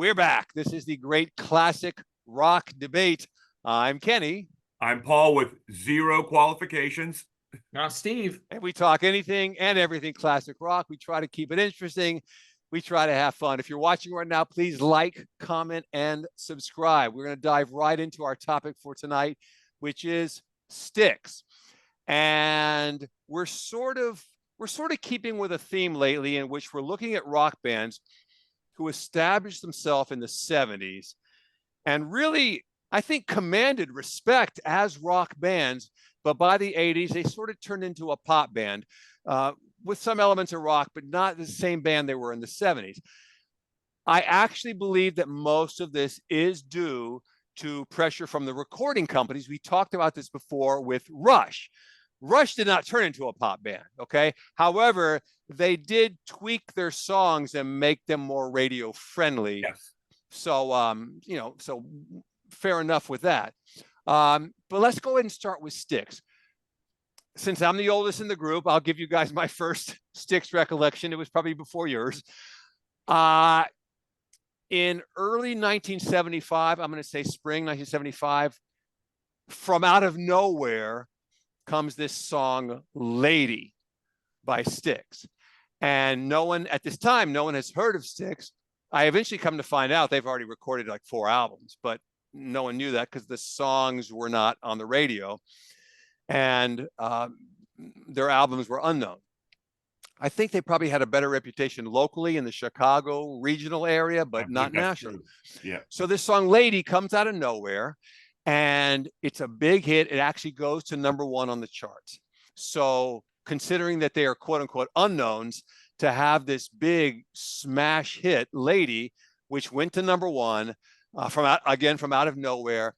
We're back. This is the great classic rock debate. I'm Kenny. I'm Paul with 0 qualifications. Not Steve. And we talk anything and everything classic rock. We try to keep it interesting. We try to have fun. If you're watching right now, please like, comment, and subscribe. We're going to dive right into our topic for tonight, which is Styx. And we're sort of keeping with a theme lately in which we're looking at rock bands who established themselves in the 70s and really, I think, commanded respect as rock bands. But by the 80s, they sort of turned into a pop band with some elements of rock, but not the same band they were in the 70s. I actually believe that most of this is due to pressure from the recording companies. We talked about this before with Rush. Rush did not turn into a pop band, okay? However, they did tweak their songs and make them more radio friendly. Yes. So, so fair enough with that. But let's go ahead and start with Styx. Since I'm the oldest in the group, I'll give you guys my first Styx recollection. It was probably before yours. In early 1975, I'm going to say spring 1975, from out of nowhere comes this song Lady by Styx. And no one at this time, no one has heard of Styx. I eventually come to find out they've already recorded like 4 albums, but no one knew that because the songs were not on the radio and their albums were unknown. I think they probably had a better reputation locally in the Chicago regional area, but not nationally. Yeah. So this song Lady comes out of nowhere and it's a big hit. It actually goes to #1 on the charts. So considering that they are quote unquote unknowns, to have this big smash hit Lady, which went to #1 from out of nowhere,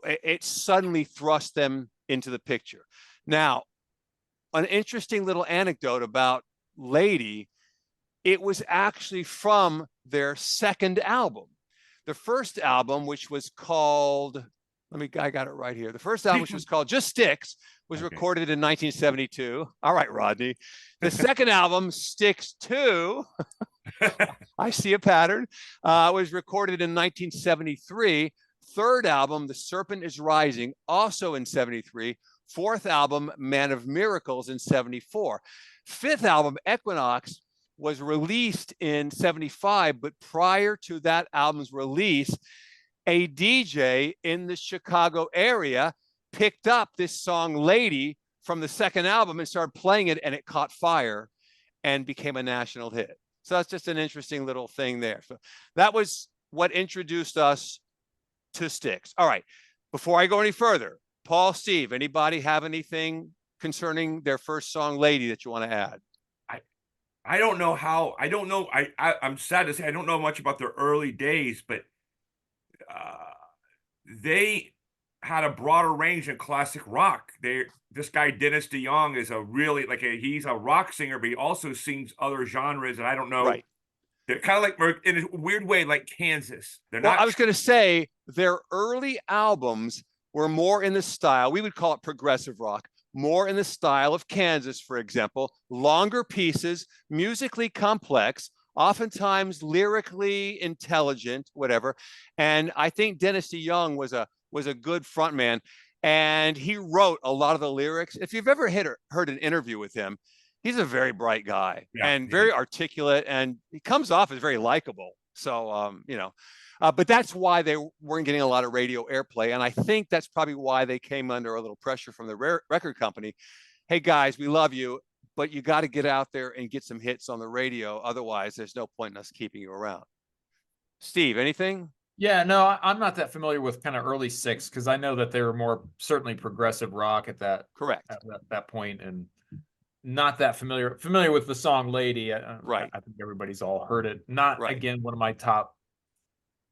it suddenly thrust them into the picture. Now, an interesting little anecdote about Lady, it was actually from their second album. The first album, which was called, I got it right here. The first album, which was called Just Styx, was recorded in 1972. All right, Rodney. The second album, Styx 2, I see a pattern, was recorded in 1973. Third album, The Serpent is Rising, also in 73. Fourth album, Man of Miracles, in 74. Fifth album, Equinox, was released in 75, but prior to that album's release, a DJ in the Chicago area picked up this song Lady from the second album and started playing it, and it caught fire and became a national hit. So that's just an interesting little thing there. So that was what introduced us to Styx. All right, before I go any further, Paul, Steve, anybody have anything concerning their first song Lady that you want to add? I don't know how, I'm sad to say I don't know much about their early days, but they had a broader range in classic rock. This guy Dennis DeYoung is he's a rock singer, but he also sings other genres, and I don't know. Right. They're kind of like, in a weird way, like Kansas. I was going to say their early albums were more in the style, we would call it progressive rock, more in the style of Kansas, for example, longer pieces, musically complex, oftentimes lyrically intelligent, whatever. And I think Dennis DeYoung was a good frontman, and he wrote a lot of the lyrics. If you've ever heard an interview with him, he's a very bright guy and very articulate, and he comes off as very likable. So, but that's why they weren't getting a lot of radio airplay. And I think that's probably why they came under a little pressure from the record company. Hey guys, we love you, but you got to get out there and get some hits on the radio. Otherwise, there's no point in us keeping you around. Steve, anything? Yeah, no, I'm not that familiar with kind of early Styx because I know that they were more certainly progressive rock at that that point, and not that familiar with the song Lady. Right. I think everybody's all heard it. Not again one of my top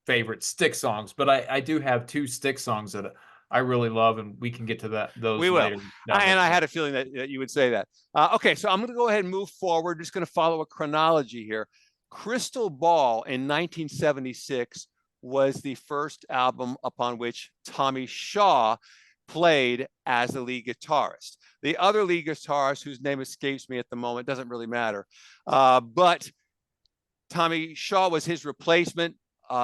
favorite Styx songs, but I do have 2 Styx songs that I really love, and we can get to those. We will. Later. And I had a feeling that you would say that. Okay, so I'm going to go ahead and move forward. Just going to follow a chronology here. Crystal Ball in 1976 was the first album upon which Tommy Shaw played as the lead guitarist. The other lead guitarist, whose name escapes me at the moment, doesn't really matter. But Tommy Shaw was his replacement.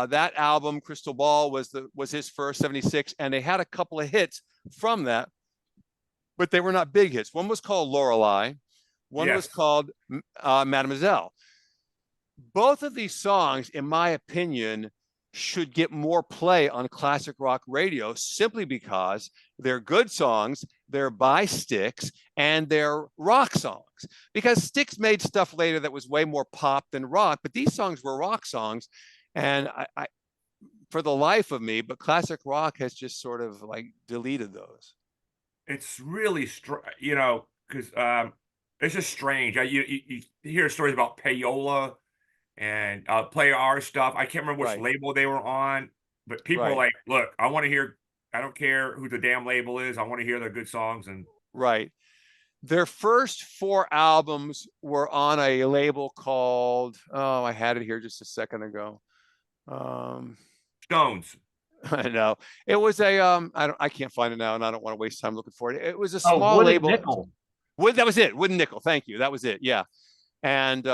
That album, Crystal Ball, was his first, 76, and they had a couple of hits from that, but they were not big hits. One was called Lorelei, one was called Mademoiselle. Both of these songs, in my opinion, should get more play on classic rock radio simply because they're good songs, they're by Styx, and they're rock songs. Because Styx made stuff later that was way more pop than rock, but these songs were rock songs. And I for the life of me, but classic rock has just sort of like deleted those. It's really, you know, because it's just strange. You hear stories about payola and play our stuff. I can't remember which label they were on, but people are like, look, I want to hear, I don't care who the damn label is. I want to hear their good songs. And their first 4 albums were on a label called, oh, I had it here just a second ago. Stones. I know. It was a I can't find it now, and I don't want to waste time looking for it. It was a small label. Nickel. That was it. Wooden Nickel. Thank you. That was it. Yeah. And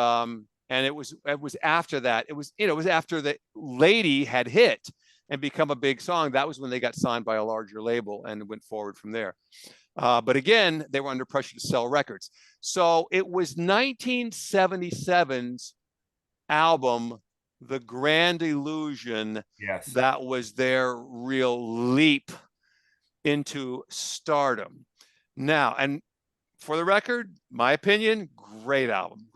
it was after that. It was after the Lady had hit and become a big song. That was when they got signed by a larger label and went forward from there. But again, they were under pressure to sell records. So it was 1977's album, The Grand Illusion, that was their real leap into stardom. Now, and for the record, my opinion, great album.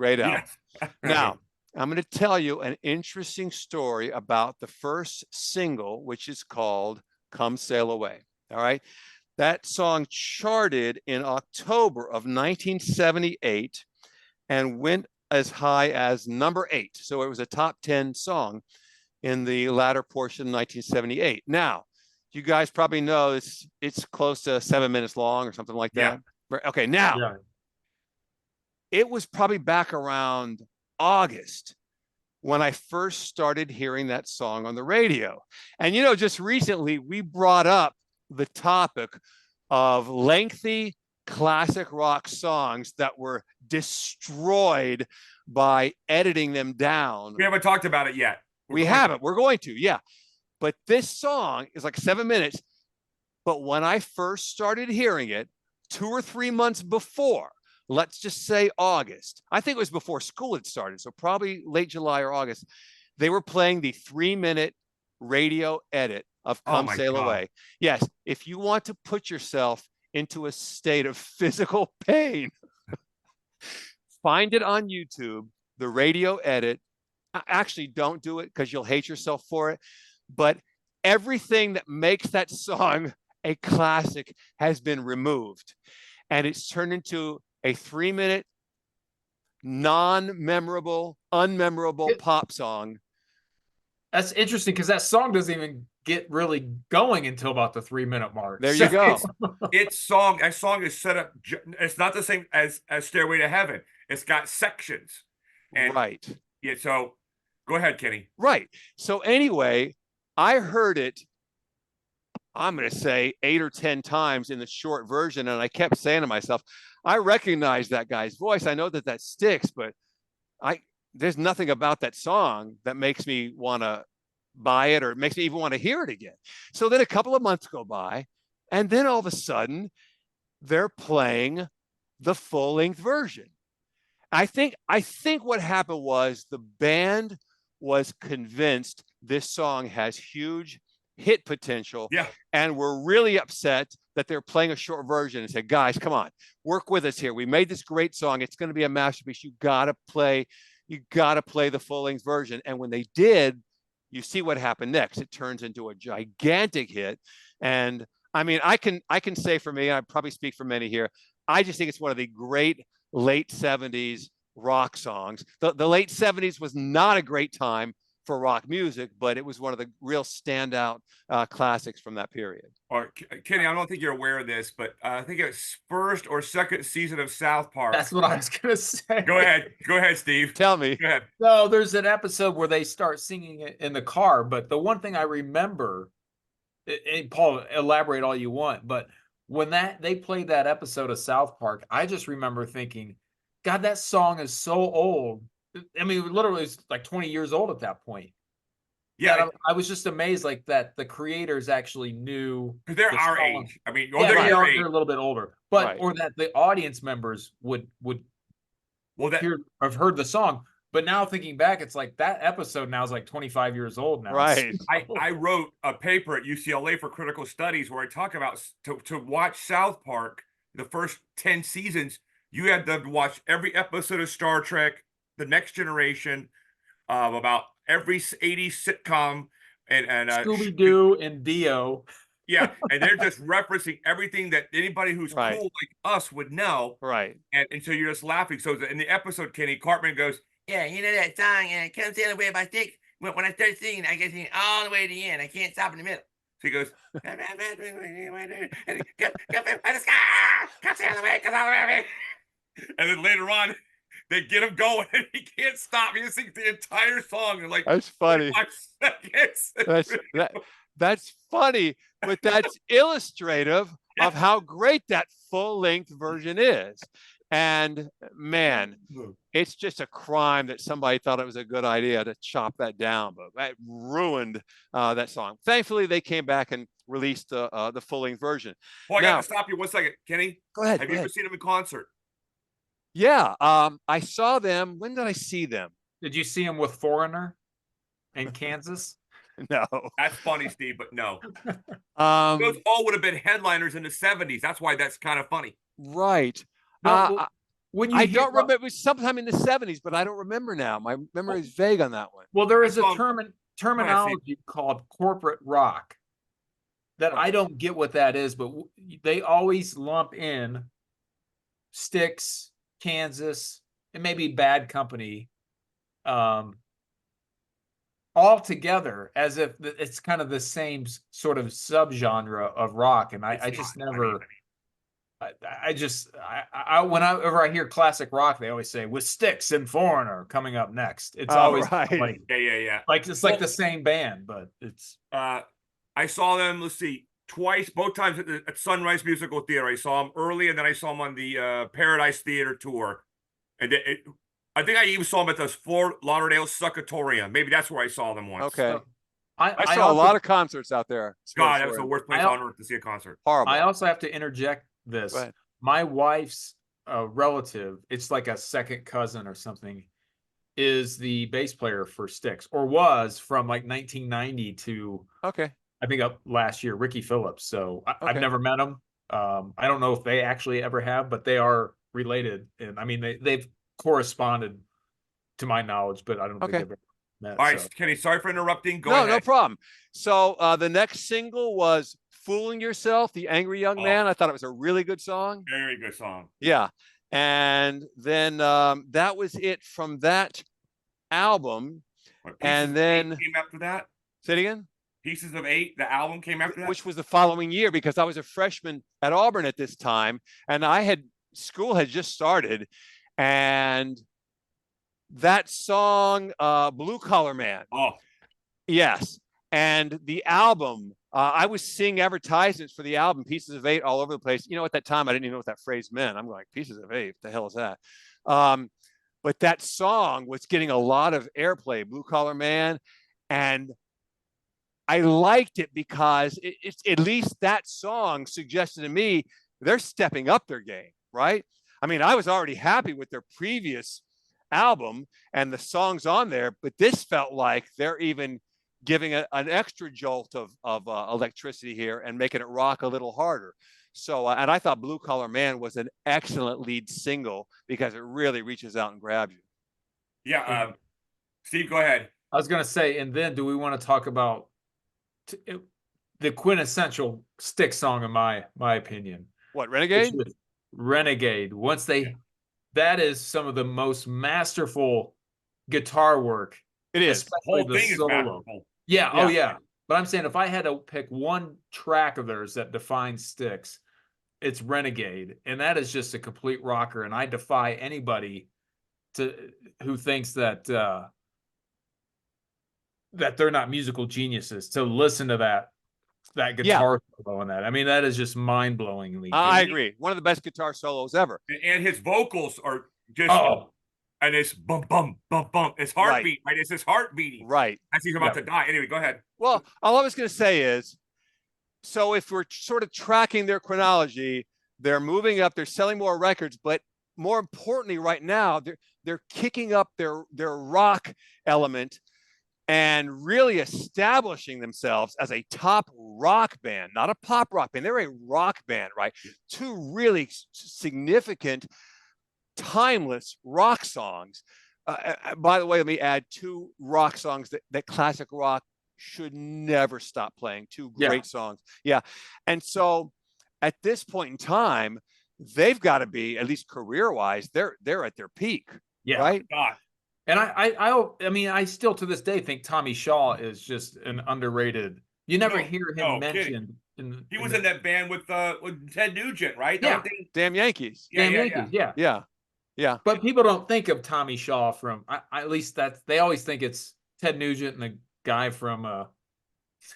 Now, I'm going to tell you an interesting story about the first single, which is called Come Sail Away. All right. That song charted in October of 1978 and went as high as number 8. So it was a top 10 song in the latter portion of 1978. Now, you guys probably know it's close to 7 minutes long or something like that. Okay, now, it was probably back around August when I first started hearing that song on the radio. And, you know, just recently we brought up the topic of lengthy classic rock songs that were destroyed by editing them down. We haven't talked about it yet. We haven't. We're going to, yeah. But this song is like 7 minutes. But when I first started hearing it, 2 or 3 months before, let's just say August, I think it was before school had started, so probably late July or August, they were playing the 3-minute radio edit of Come Sail Away. Yes, if you want to put yourself into a state of physical pain, find it on YouTube, the radio edit. Actually, don't do it because you'll hate yourself for it. But everything that makes that song a classic has been removed. And it's turned into a 3-minute, non-memorable, unmemorable pop song. That's interesting because that song doesn't even get really going until about the 3-minute mark. There you go. That song is set up. It's not the same as Stairway to Heaven. It's got sections. And yeah. So go ahead, Kenny. Right. So anyway, I heard it, I'm going to say 8 or 10 times in the short version. And I kept saying to myself, I recognize that guy's voice. I know that that Styx, but there's nothing about that song that makes me want to buy it or makes me even want to hear it again. So then a couple of months go by, and then all of a sudden they're playing the full-length version. I think what happened was the band was convinced this song has huge hit potential, and we're really upset that they're playing a short version and said, guys, come on, work with us here. We made this great song. It's going to be a masterpiece. You got to play the full-length version. And when they did, you see what happened next. It turns into a gigantic hit. And I mean, I can say for me, I probably speak for many here, I just think it's one of the great late 70s rock songs. The late 70s was not a great time for rock music, but it was one of the real standout classics from that period. Or Kenny, I don't think you're aware of this, but I think it's first or second season of South Park. That's what I was gonna say. Go ahead, Steve. Tell me. Go ahead. No, there's an episode where they start singing it in the car, but the one thing I remember, and Paul, elaborate all you want, but when they played that episode of South Park, I just remember thinking, God, that song is so old. I mean, literally, it's like 20 years old at that point. Yeah, I was just amazed, like that the creators actually knew because they're the our song. age. I mean, or Yeah, they're they your are, age. they're a little bit older, but Right. or that the audience members would Well, that have heard the song. But now thinking back, it's like that episode now is like 25 years old now. Right. I wrote a paper at UCLA for critical studies where I talk about to watch South Park, the first 10 seasons, you had to watch every episode of Star Trek, The Next Generation, about every 80s sitcom, and Scooby Doo and Dio. yeah, and they're just referencing everything that anybody who's Right. cool like us would know. Right. And so you're just laughing. So in the episode, Kenny Cartman goes, "Yeah, you know that song, and it comes the other way by Styx. When I start singing, I get singing all the way to the end. I can't stop in the middle." So he goes, and then later on, they get him going, and he can't stop. He just sings the entire song in like That's funny. 25 seconds. That's funny, but that's illustrative of how great that full-length version is. And man, it's just a crime that somebody thought it was a good idea to chop that down, but that ruined that song. Thankfully, they came back and released the full-length version. Well, I got to stop you 1 second, Kenny. Go ahead. Have you ever seen him in concert? Yeah, I saw them. When did I see them? Did you see him with Foreigner in Kansas? No. That's funny, Steve, but no. Those all would have been headliners in the 70s. That's why that's kind of funny. Right. No, when you I don't remember. It was sometime in the 70s, but I don't remember now. My memory is vague on that one. Well, there is a terminology called corporate rock that I don't get what that is, but they always lump in Styx, Kansas, and maybe Bad Company all together as if it's kind of the same sort of subgenre of rock. And I just never, whenever I hear classic rock, they always say with Styx and Foreigner coming up next. It's always right. like, yeah. Like it's like the same band, but it's. I saw them. Let's see, twice, both times at Sunrise Musical Theater. I saw them early, and then I saw them on the Paradise Theater tour. And I think I even saw them at the Fort Lauderdale Succatorium. Maybe that's where I saw them once. Okay. So, I saw a lot of concerts out there. God, that was the worst place on earth to see a concert. Horrible. I also have to interject this. My wife's relative, it's like a second cousin or something, is the bass player for Styx, or was from like 1990 to I think up last year, Ricky Phillips. So I've never met him. I don't know if they actually ever have, but they are related. And I mean, they've corresponded to my knowledge, but I don't think they've ever met. All right, Kenny, sorry for interrupting. Go ahead. No problem. So the next single was Fooling Yourself, The Angry Young Man. I thought it was a really good song. Very good song. Yeah. And then that was it from that album. And then came after that. Say it again. Pieces of Eight, the album came after that, which was the following year, because I was a freshman at Auburn at this time, and school had just started, and that song, Blue Collar Man. Oh, yes. And the album, I was seeing advertisements for the album Pieces of Eight all over the place. You know, at that time, I didn't even know what that phrase meant. I'm like, Pieces of Eight, what the hell is that? But that song was getting a lot of airplay, Blue Collar Man. And I liked it because it's at least that song suggested to me they're stepping up their game, right? I mean, I was already happy with their previous album and the songs on there, but this felt like they're even giving an extra jolt of electricity here and making it rock a little harder. So, and I thought Blue Collar Man was an excellent lead single because it really reaches out and grabs you. Yeah. Steve, go ahead. I was going to say, and then do we want to talk about the quintessential Styx song, in my opinion? What, Renegade? Renegade. That is some of the most masterful guitar work. It is. The whole thing is masterful. Yeah. Oh yeah. But I'm saying if I had to pick one track of theirs that defines Styx, it's Renegade, and that is just a complete rocker. And I defy anybody who thinks that they're not musical geniuses to listen to that guitar solo on that. I mean, that is just mind-blowingly. I agree. One of the best guitar solos ever. And his vocals are just and it's bump, bump, bump, bump. It's heartbeat, right? It's his heart beating. Right. As he's about to die. Anyway, go ahead. Well, all I was going to say is, so if we're sort of tracking their chronology, they're moving up, they're selling more records, but more importantly, right now, they're kicking up their rock element and really establishing themselves as a top rock band, not a pop rock band. They're a rock band, right? Two really significant, timeless rock songs. By the way, let me add two rock songs that classic rock should never stop playing. Two great songs. Yeah. And so at this point in time, they've got to be, at least career-wise, they're at their peak. Yeah. Right? God. And I mean, I still to this day think Tommy Shaw is just an underrated. You never hear him mentioned. He was in that band with Ted Nugent, right? Yeah. Damn Yankees. Damn Yankees. Yeah. Yeah. But people don't think of Tommy Shaw from. At least they always think it's Ted Nugent and the guy from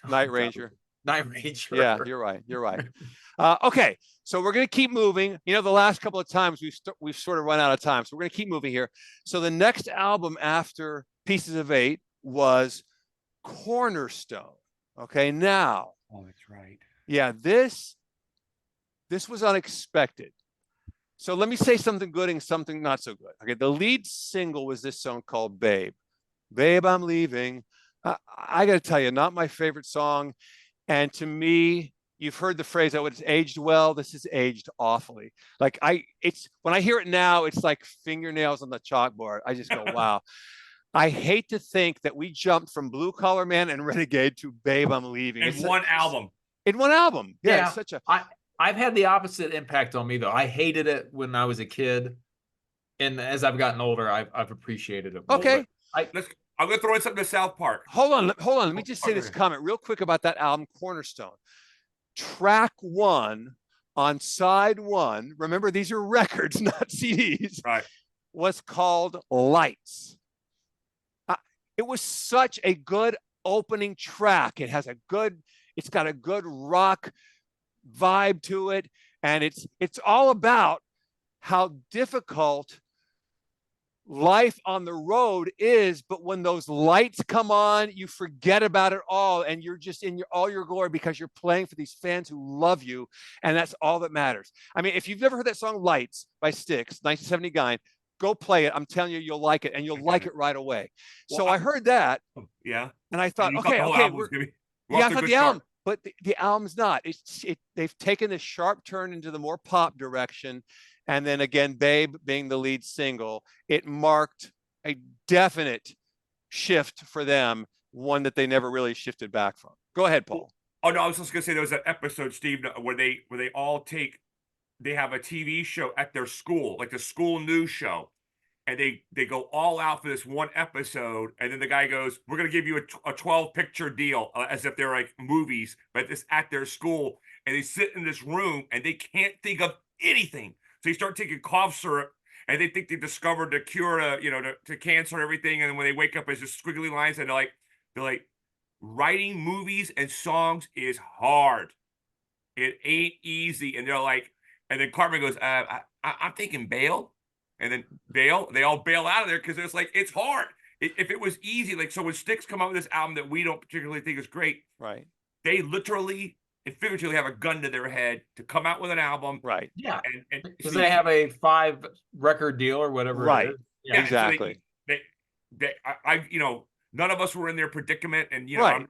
Night Ranger. Night Ranger. Yeah, you're right. Okay, so we're going to keep moving. You know, the last couple of times we've sort of run out of time, so we're going to keep moving here. So the next album after Pieces of Eight was Cornerstone. Okay, now. Oh, that's right. Yeah, this was unexpected. So let me say something good and something not so good. Okay, the lead single was this song called Babe. Babe, I'm leaving. I got to tell you, not my favorite song. And to me, you've heard the phrase, "Oh, it's aged well." This is aged awfully. Like when I hear it now, it's like fingernails on the chalkboard. I just go, wow. I hate to think that we jumped from Blue Collar Man and Renegade to Babe, I'm Leaving. In one album. In one album. Yeah. It's such a. I've had the opposite impact on me though. I hated it when I was a kid, and as I've gotten older, I've appreciated it more. Okay. I'm going to throw in something to South Park. Hold on. Let me just say this comment real quick about that album, Cornerstone. Track 1 on side 1, remember these are records, not CDs, right, was called Lights. It was such a good opening track. It's got a good rock vibe to it. And it's all about how difficult life on the road is, but when those lights come on, you forget about it all, and you're just in all your glory because you're playing for these fans who love you, and that's all that matters. I mean, if you've never heard that song "Lights" by Styx, 1979, go play it. I'm telling you, you'll like it, and you'll like it right away. Well, so I heard that, and I thought, okay, I thought the album, but the album's not. They've taken this sharp turn into the more pop direction. And then again, Babe being the lead single, it marked a definite shift for them, one that they never really shifted back from. Go ahead, Paul. Oh, no, I was just going to say there was an episode, Steve, where they have a TV show at their school, like the school news show. And they go all out for this one episode. And then the guy goes, "We're going to give you a 12-picture deal," as if they're like movies, but it's at their school. And they sit in this room and they can't think of anything. So you start taking cough syrup, and they think they discovered the cure to cancer and everything. And when they wake up, it's just squiggly lines, and they're like, writing movies and songs is hard. It ain't easy. And they're like, and then Cartman goes, I'm thinking bail. And then they all bail out of there because it's like, it's hard. If it was easy, like, so when Styx come out with this album that we don't particularly think is great, right? They literally and figuratively have a gun to their head to come out with an album. Right. Yeah. And because they have a 5-record deal or whatever. Right. It is. Yeah, exactly. So I none of us were in their predicament. And, right.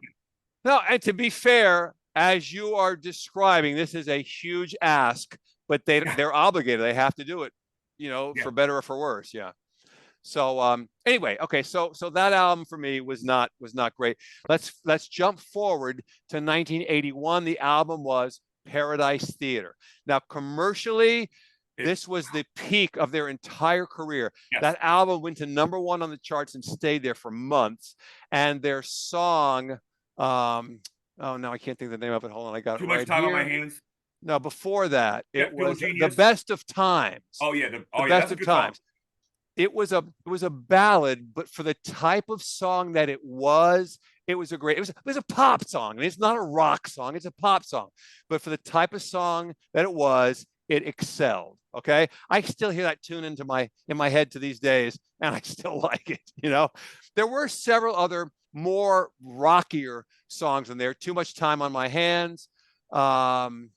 No, and to be fair, as you are describing, this is a huge ask, but they're obligated. They have to do it, for better or for worse. Yeah. So anyway, okay, so that album for me was not great. Let's jump forward to 1981. The album was Paradise Theater. Now commercially, this was the peak of their entire career. Yes. That album went to #1 on the charts and stayed there for months. And their song, oh no, I can't think of the name of it. Hold on, I got it right here. Too much time on my hands. No, before that, it was The Best of Times. Oh yeah, the Best of Times. Song. It was a ballad, but for the type of song that it was a pop song. I mean, it's not a rock song, it's a pop song. But for the type of song that it was, it excelled. Okay. I still hear that tune in my head to these days, and I still like it. You know, there were several other more rockier songs in there. Too Much Time on My Hands, Snowblind,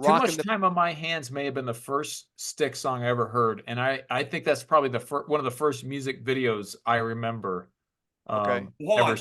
Too Much Time on My Hands may have been the first Styx song I ever heard, and I think that's probably one of the first music videos I remember. Okay. Hold on.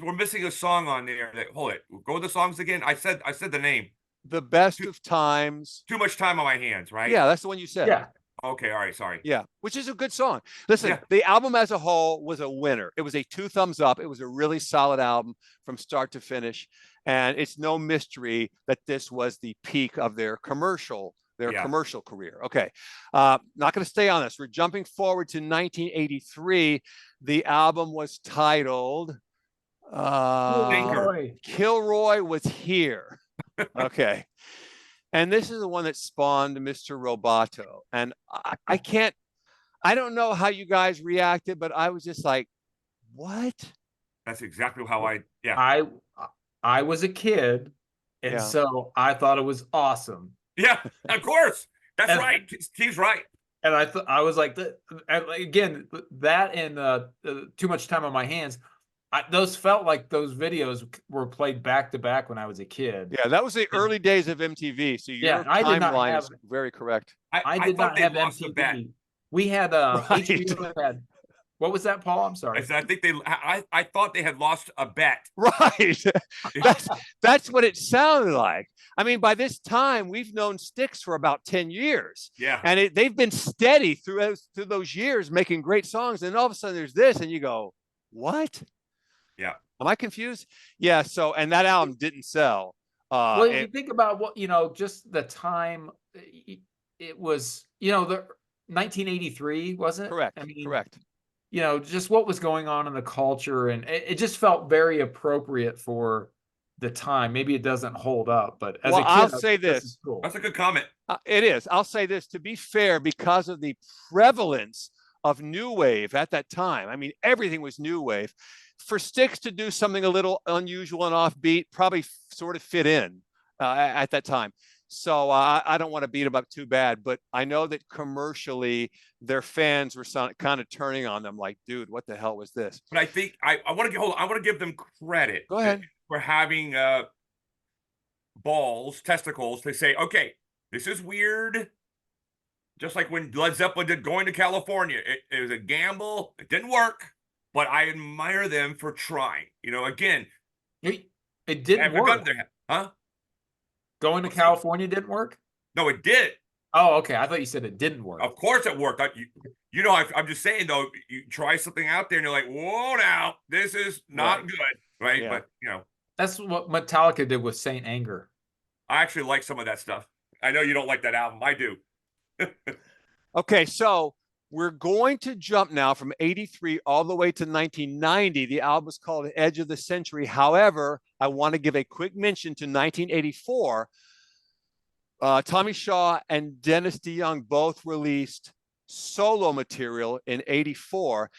We're missing a song on there. Hold it. Go with the songs again. I said the name. The Best of Times. Too Much Time on My Hands, right? Yeah, that's the one you said. Yeah. Okay. All right. Sorry. Yeah, which is a good song. Listen, the album as a whole was a winner. It was a 2 thumbs up. It was a really solid album from start to finish. And it's no mystery that this was the peak of their commercial career. Okay. Not going to stay on this. We're jumping forward to 1983. The album was titled Kilroy Was Here. Okay. And this is the one that spawned Mr. Roboto. And I don't know how you guys reacted, but I was just like, what? That's exactly how I was a kid, and so I thought it was awesome. Yeah, of course. That's right. Steve's right. And I was like, again, that and Too Much Time on My Hands, those felt like those videos were played back to back when I was a kid. Yeah, that was the early days of MTV. So your timeline is very correct. I did not have MTV. We had HBO had. What was that, Paul? I'm sorry. I think I thought they had lost a bet. Right. That's what it sounded like. I mean, by this time, we've known Styx for about 10 years. Yeah. And they've been steady through those years, making great songs. And all of a sudden there's this, and you go, what? Yeah. Am I confused? Yeah. So, and that album didn't sell. Well, you think about what, just the time it was, the 1983, was it? Correct. I mean, correct. Just what was going on in the culture, and it just felt very appropriate for the time. Maybe it doesn't hold up, but as a kid, I'll say this. Cool. That's a good comment. It is. I'll say this, to be fair, because of the prevalence of new wave at that time. I mean, everything was new wave. For Styx to do something a little unusual and offbeat probably sort of fit in at that time. So I don't want to beat them up too bad, but I know that commercially their fans were kind of turning on them like, dude, what the hell was this? But I think I want to give them credit. Go ahead. For having testicles to say, okay, this is weird. Just like when Led Zeppelin did Going to California. It was a gamble. It didn't work, but I admire them for trying. Again. It didn't work. Huh? Going to California didn't work? No, it did. Oh, okay. I thought you said it didn't work. Of course it worked. I'm just saying, though, you try something out there and you're like, whoa, now, this is not good, right? Yeah. But, That's what Metallica did with Saint Anger. I actually like some of that stuff. I know you don't like that album. I do. Okay, so we're going to jump now from 83 all the way to 1990. The album is called Edge of the Century. However, I want to give a quick mention to 1984. Tommy Shaw and Dennis DeYoung both released solo material in 84.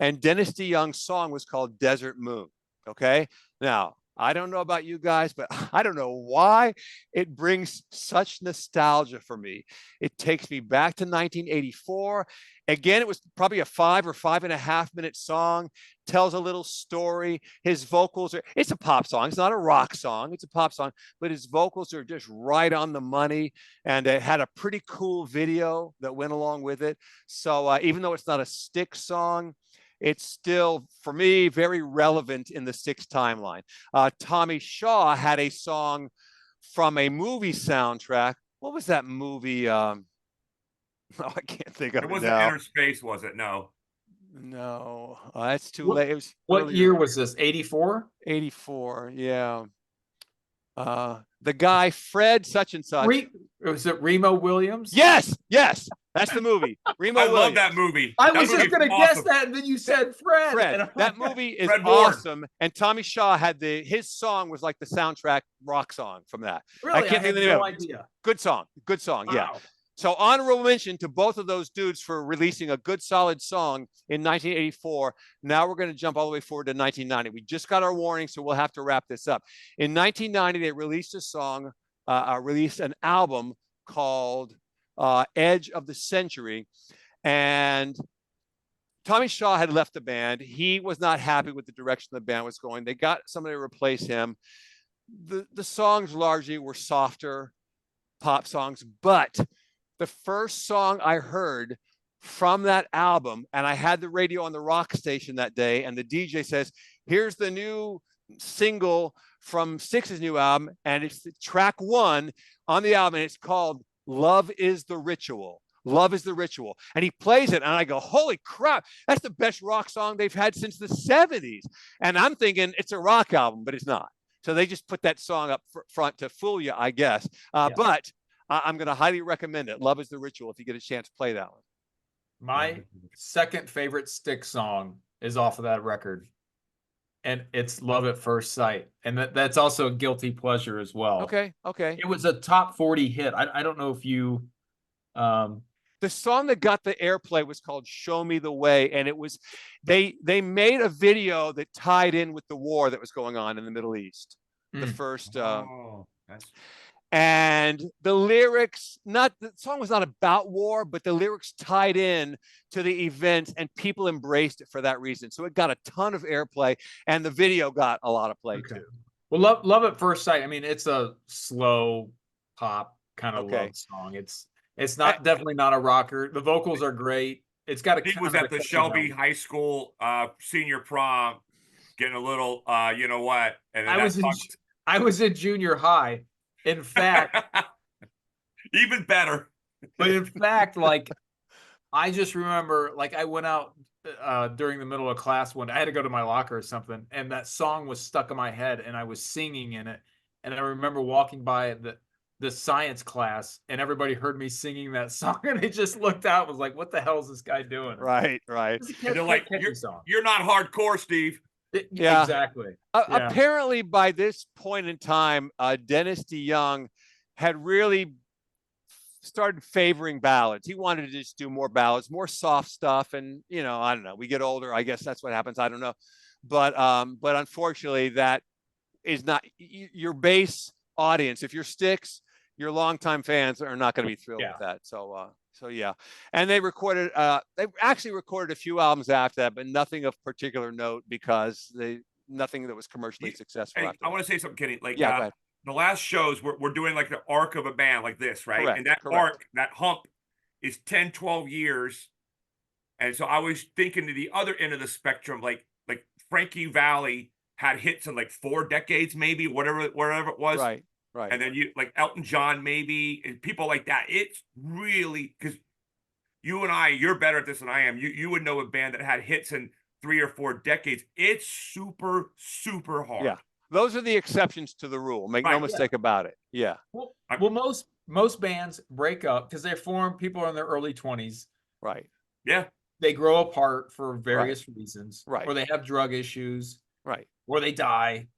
And Dennis DeYoung's song was called Desert Moon. Okay, now, I don't know about you guys, but I don't know why it brings such nostalgia for me. It takes me back to 1984. Again, it was probably a 5 or 5.5 minute song, tells a little story. His vocals it's a pop song. It's not a rock song. It's a pop song, but his vocals are just right on the money. And it had a pretty cool video that went along with it. So even though it's not a Styx song, it's still, for me, very relevant in the Styx timeline. Tommy Shaw had a song from a movie soundtrack. What was that movie? I can't think of it. It wasn't Inner Space, was it? No. No, that's too late. It was what year was this? 84? 84, yeah. The guy, Fred such and such. Was it Remo Williams? Yes. That's the movie. Remo Williams. Love that movie. I was just going to guess that, and then you said Fred. That movie is awesome. And Tommy Shaw had his song was like the soundtrack rock song from that. Really? I can't think of the name. No idea. Good song. Wow. Yeah. So honorable mention to both of those dudes for releasing a good solid song in 1984. Now we're going to jump all the way forward to 1990. We just got our warning, so we'll have to wrap this up. In 1990, they released a song, released an album called Edge of the Century. And Tommy Shaw had left the band. He was not happy with the direction the band was going. They got somebody to replace him. The songs largely were softer pop songs, but the first song I heard from that album, and I had the radio on the rock station that day, and the DJ says, here's the new single from Styx's new album, and it's track 1 on the album, and it's called Love is the Ritual. Love is the Ritual. And he plays it, and I go, holy crap, that's the best rock song they've had since the 70s. And I'm thinking it's a rock album, but it's not. So they just put that song up front to fool you, I guess. But I'm going to highly recommend it. Love is the Ritual, if you get a chance to play that one. My second favorite Styx song is off of that record, and it's Love at First Sight. And that's also a guilty pleasure as well. Okay. It was a top 40 hit. I don't know if you... The song that got the airplay was called Show Me the Way. And it was, they made a video that tied in with the war that was going on in the Middle East. The first, and the lyrics, the song was not about war, but the lyrics tied in to the events, and people embraced it for that reason. So it got a ton of airplay, and the video got a lot of play too. Well, Love at First Sight, I mean, it's a slow pop kind of love song. It's not definitely not a rocker. The vocals are great. It's got a. He was at the Shelby High School senior prom, getting a little, you know what? And I was in junior high. In fact, even better. But in fact, like, I just remember, like, I went out during the middle of class I had to go to my locker or something, and that song was stuck in my head, and I was singing in it. And I remember walking by the science class, and everybody heard me singing that song, and they just looked out and was like, what the hell is this guy doing? Right. And they're like, you're not hardcore, Steve. Yeah, exactly. Apparently by this point in time, Dennis DeYoung had really started favoring ballads. He wanted to just do more ballads, more soft stuff. And, you know, I don't know, we get older, I guess that's what happens. I don't know. But unfortunately, that is not your base audience. If you're Styx, your longtime fans are not going to be thrilled with that. So yeah, and they actually recorded a few albums after that, but nothing of particular note, because nothing that was commercially successful. Hey, I want to say something, Kenny. Like, go ahead. The last shows we're doing like the arc of a band like this, right? Correct, and that arc, that hump, is 10, 12 years. And so I was thinking to the other end of the spectrum, like Frankie Valli had hits in like 4 decades, maybe, whatever it was. Right. And then you like Elton John, maybe, and people like that. It's really, because you and I, you're better at this than I am. You would know a band that had hits in 3 or 4 decades. It's super, super hard. Yeah. Those are the exceptions to the rule. Make no mistake about it. Yeah. Well, most bands break up because they form, people are in their early 20s. Right. Yeah. They grow apart for various reasons. Right. Or they have drug issues. Right. Or they die.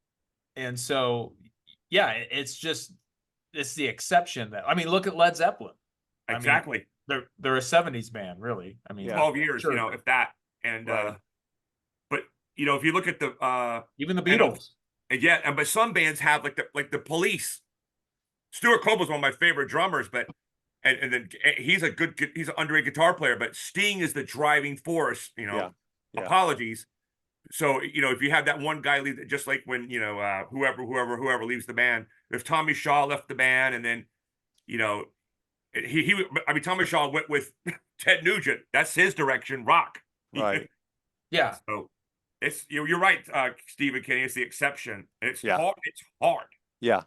And so, yeah, it's the exception that, I mean, look at Led Zeppelin. Exactly. I mean, they're a 70s band, really. I mean, 12 years, you know, if that. And but you know, if you look at the even the Beatles. But some bands have like the Police. Stuart Copeland's one of my favorite drummers, but and then he's an underrated guitar player, but Sting is the driving force, you know. Apologies. So, you know, if you have that one guy leave, just like when, you know, whoever leaves the band, if Tommy Shaw left the band, and then, you know, Tommy Shaw went with Ted Nugent. That's his direction, rock. Right. Yeah. So you're right, Steve and Kenny. It's the exception. It's hard. It's hard. Yeah.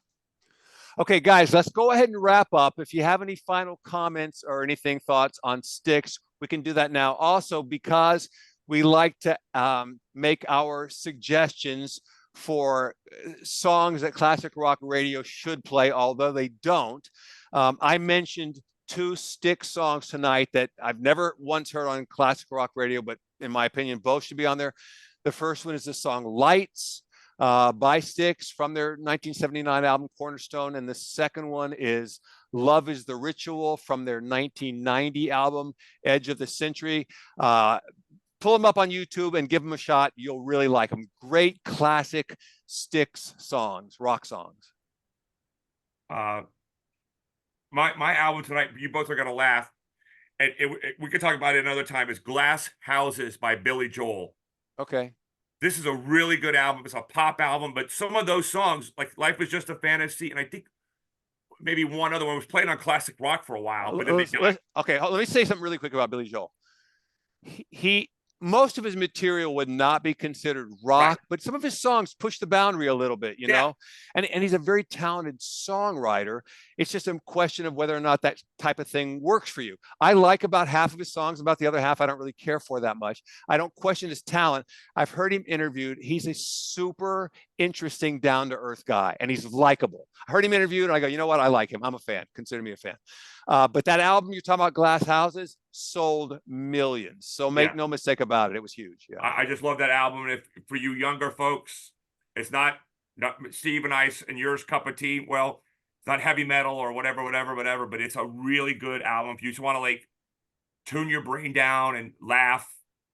Okay, guys, let's go ahead and wrap up. If you have any final comments or thoughts on Styx, we can do that now. Also, because we like to make our suggestions for songs that classic rock radio should play, although they don't. I mentioned 2 Styx songs tonight that I've never once heard on classic rock radio, but in my opinion, both should be on there. The first one is the song Lights by Styx from their 1979 album Cornerstone. And the second one is Love is the Ritual from their 1990 album Edge of the Century. Pull them up on YouTube and give them a shot. You'll really like them. Great classic Styx songs, rock songs. my album tonight, you both are gonna laugh, and we could talk about it another time, is Glass Houses by Billy Joel. Okay. This is a really good album. It's a pop album, but some of those songs, like Life is Just a Fantasy, and I think maybe one other one was played on classic rock for a while, but then they died. Okay, let me say something really quick about Billy Joel. He most of his material would not be considered rock, but some of his songs push the boundary a little bit, you know? And he's a very talented songwriter. It's just a question of whether or not that type of thing works for you. I like about half of his songs, about the other half I don't really care for that much. I don't question his talent. I've heard him interviewed. He's a super interesting, down-to-earth guy, and he's likable. I heard him interviewed, and I go, you know what? I like him. I'm a fan. Consider me a fan. But that album you're talking about, Glass Houses, sold millions. So make no mistake about it. It was huge. Yeah. I just love that album. And if for you younger folks, it's not Steve and I and yours cup of tea. Well, it's not heavy metal or whatever, but it's a really good album. If you just want to like tune your brain down and laugh,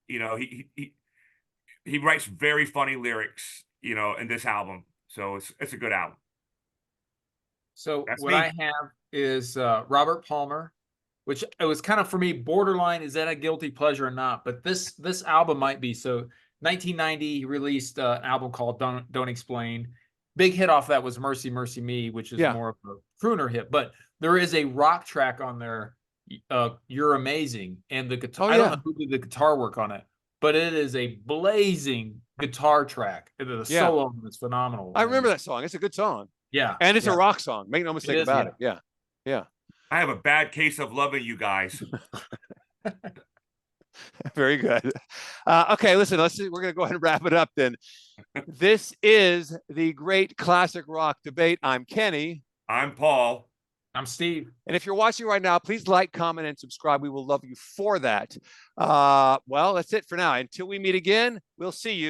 you know, he writes very funny lyrics, you know, in this album. So it's a good album. So what I have is Robert Palmer, which it was kind of for me borderline, is that a guilty pleasure or not? But this album might be. So 1990 he released an album called Don't Explain. Big hit off that was Mercy Mercy Me, which is more of a crooner hit, but there is a rock track on there, You're Amazing, and the guitar, I don't know who did the guitar work on it, but it is a blazing guitar track. The solo is phenomenal. I remember that song. It's a good song. Yeah. And it's a rock song. Make no mistake about it. Yeah. Yeah. I have a bad case of loving you guys. Very good. Okay, listen, we're going to go ahead and wrap it up then. This is the Great Classic Rock Debate. I'm Kenny. I'm Paul. I'm Steve. And if you're watching right now, please like, comment, and subscribe. We will love you for that. Well, that's it for now. Until we meet again, we'll see you.